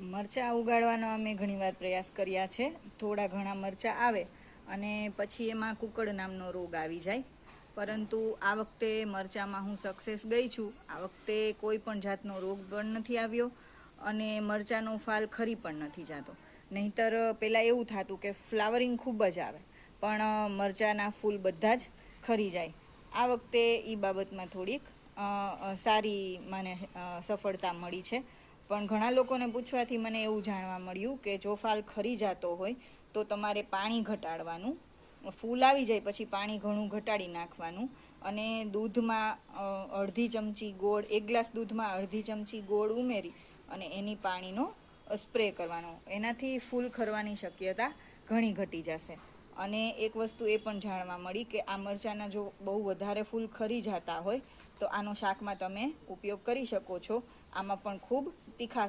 મરચાં ઉગાડવાનો અમે ઘણીવાર પ્રયાસ કર્યા છે. થોડા ઘણા મરચાં આવે અને પછી એમાં કુકડ નામનો રોગ આવી જાય, પરંતુ આ વખતે મરચાંમાં હું સક્સેસ ગઈ છું. આ વખતે કોઈ પણ જાતનો રોગ પણ નથી આવ્યો અને મરચાંનો ફાલ ખરી પણ નથી જતો. નહીંતર પહેલાં એવું થતું કે ફ્લાવરિંગ ખૂબ જ આવે પણ મરચાંના ફૂલ બધા જ ખરી જાય. આ વખતે એ બાબતમાં થોડીક સારી મને સફળતા મળી છે. પણ ઘણા લોકોને પૂછવાથી મને એવું જાણવા મળ્યું કે જો ફાલ ખરી જતો હોય તો તમારે પાણી ઘટાડવાનું, ફૂલ આવી જાય પછી પાણી ઘણું ઘટાડી નાખવાનું અને દૂધમાં અડધી ચમચી ગોળ, 1 ગ્લાસ દૂધમાં અડધી ચમચી ગોળ ઉમેરી અને એની પાણીનો સ્પ્રે કરવાનો. એનાથી ફૂલ ખરવાની શક્યતા ઘણી ઘટી જશે. અને એક વસ્તુ એ પણ જાણવા મળી કે આ મરચાંના જો બહુ વધારે ફૂલ ખરી જતા હોય તો આનો શાકમાં તમે ઉપયોગ કરી શકો છો. આમાં પણ ખૂબ તીખાશ